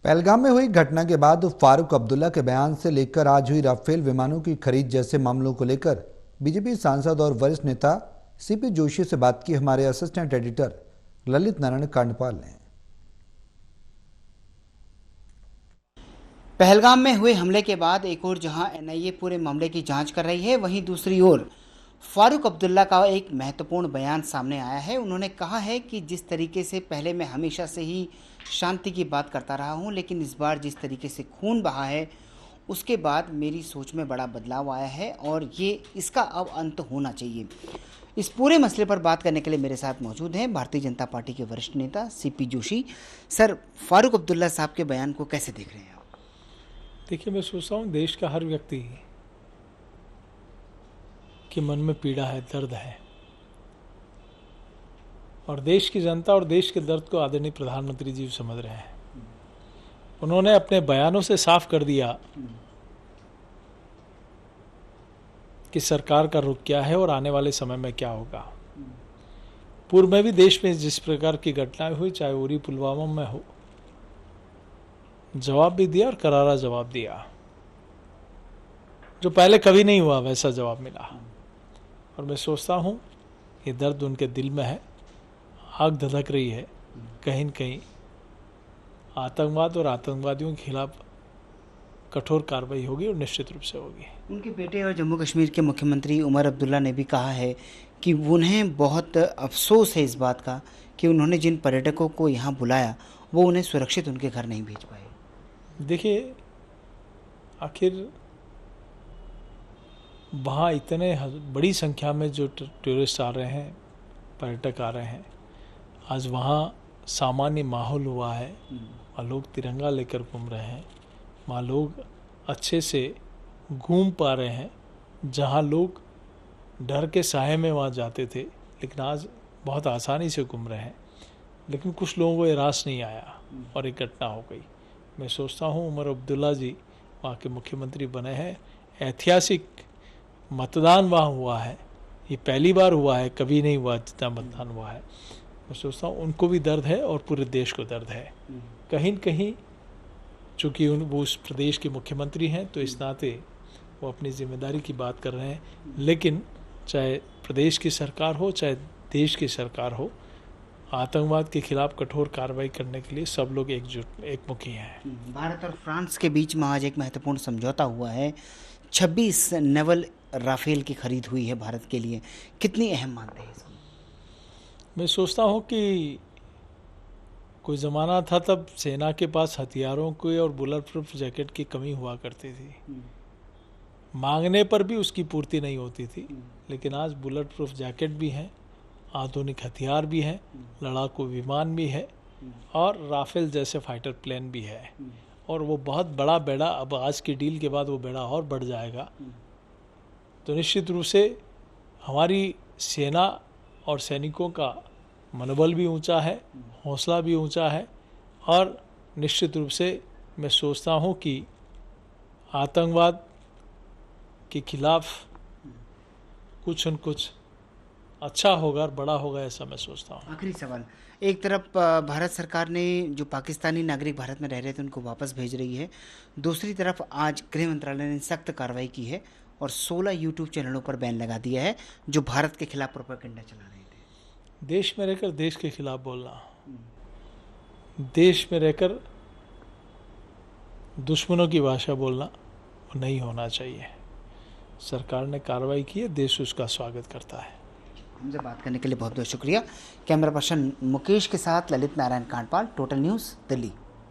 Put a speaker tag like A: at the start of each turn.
A: पहलगाम में हुई घटना के बाद फारूक अब्दुल्ला के बयान से लेकर आज हुई राफेल विमानों की खरीद जैसे मामलों को लेकर बीजेपी सांसद और वरिष्ठ नेता सीपी जोशी से बात की हमारे असिस्टेंट एडिटर ललित नारायण कांडपाल ने।
B: पहलगाम में हुए हमले के बाद एक ओर जहां एनआईए पूरे मामले की जांच कर रही है, वहीं दूसरी ओर फारूक अब्दुल्ला का एक महत्वपूर्ण बयान सामने आया है। उन्होंने कहा है कि जिस तरीके से पहले मैं हमेशा से ही शांति की बात करता रहा हूं, लेकिन इस बार जिस तरीके से खून बहा है उसके बाद मेरी सोच में बड़ा बदलाव आया है और इसका अब अंत होना चाहिए। इस पूरे मसले पर बात करने के लिए मेरे साथ मौजूद हैं भारतीय जनता पार्टी के वरिष्ठ नेता सीपी जोशी। सर, फारूक अब्दुल्ला साहब के बयान को कैसे देख रहे हैं आप?
C: देखिए, मैं सोचता हूँ देश का हर व्यक्ति के मन में पीड़ा है, दर्द है, और देश की जनता और देश के दर्द को आदरणीय प्रधानमंत्री जी समझ रहे हैं। उन्होंने अपने बयानों से साफ कर दिया कि सरकार का रुख क्या है और आने वाले समय में क्या होगा। पूर्व में भी देश में जिस प्रकार की घटनाएं हुई, चाहे उरी पुलवामा में हो, जवाब भी दिया और करारा जवाब दिया। जो पहले कभी नहीं हुआ वैसा जवाब मिला। और मैं सोचता हूँ ये दर्द उनके दिल में है, आग धधक रही है। कहीं न कहीं आतंकवाद और आतंकवादियों के खिलाफ कठोर कार्रवाई होगी और निश्चित रूप से होगी।
B: उनके बेटे और जम्मू कश्मीर के मुख्यमंत्री उमर अब्दुल्ला ने भी कहा है कि उन्हें बहुत अफसोस है इस बात का कि उन्होंने जिन पर्यटकों को यहाँ बुलाया वो उन्हें सुरक्षित उनके घर नहीं भेज पाए।
C: देखिए, आखिर वहाँ इतने बड़ी संख्या में जो टूरिस्ट आ रहे हैं, पर्यटक आ रहे हैं, आज वहाँ सामान्य माहौल हुआ है। वहाँ लोग तिरंगा लेकर घूम रहे हैं, वहाँ लोग अच्छे से घूम पा रहे हैं। जहाँ लोग डर के साए में वहाँ जाते थे, लेकिन आज बहुत आसानी से घूम रहे हैं। लेकिन कुछ लोगों को ये रास नहीं आया और एक घटना हो गई। मैं सोचता हूँ उमर अब्दुल्ला जी वहाँ के मुख्यमंत्री बने हैं, ऐतिहासिक मतदान वहाँ हुआ है, ये पहली बार हुआ है, कभी नहीं हुआ जितना मतदान हुआ है। मैं सोचता हूँ उनको भी दर्द है और पूरे देश को दर्द है। कहीं न कहीं चूँकि वो उस प्रदेश के मुख्यमंत्री हैं, तो इस नाते वो अपनी जिम्मेदारी की बात कर रहे हैं। लेकिन चाहे प्रदेश की सरकार हो, चाहे देश की सरकार हो, आतंकवाद के खिलाफ कठोर कार्रवाई करने के लिए सब लोग एकमुखी हैं।
B: भारत और फ्रांस के बीच में आज एक महत्वपूर्ण समझौता हुआ है। 26 नेवल राफेल की खरीद हुई है भारत के लिए। कितनी अहम मानते हैं इसको?
C: मैं सोचता हूँ कि कोई ज़माना था तब सेना के पास हथियारों की और बुलेट प्रूफ जैकेट की कमी हुआ करती थी। मांगने पर भी उसकी पूर्ति नहीं होती थी। लेकिन आज बुलेट प्रूफ जैकेट भी हैं, आधुनिक हथियार भी हैं, लड़ाकू विमान भी है और राफेल जैसे फाइटर प्लेन भी है। और वो बहुत बड़ा बेड़ा, अब आज की डील के बाद वो बेड़ा और बढ़ जाएगा। तो निश्चित रूप से हमारी सेना और सैनिकों का मनोबल भी ऊंचा है, हौसला भी ऊंचा है। और निश्चित रूप से मैं सोचता हूं कि आतंकवाद के खिलाफ कुछ न कुछ अच्छा होगा और बड़ा होगा, ऐसा मैं सोचता हूँ।
B: आखिरी सवाल, एक तरफ भारत सरकार ने जो पाकिस्तानी नागरिक भारत में रह रहे थे उनको वापस भेज रही है, दूसरी तरफ आज गृह मंत्रालय ने सख्त कार्रवाई की है और 16 यूट्यूब चैनलों पर बैन लगा दिया है जो भारत के खिलाफ प्रोपेगेंडा चला रहे थे।
C: देश में रहकर देश के खिलाफ बोलना, देश में रहकर दुश्मनों की भाषा बोलना नहीं होना चाहिए। सरकार ने कार्रवाई की है, देश उसका स्वागत करता है।
B: हमसे बात करने के लिए बहुत बहुत शुक्रिया। कैमरा पर्सन मुकेश के साथ ललित नारायण कांडपाल, टोटल न्यूज़, दिल्ली।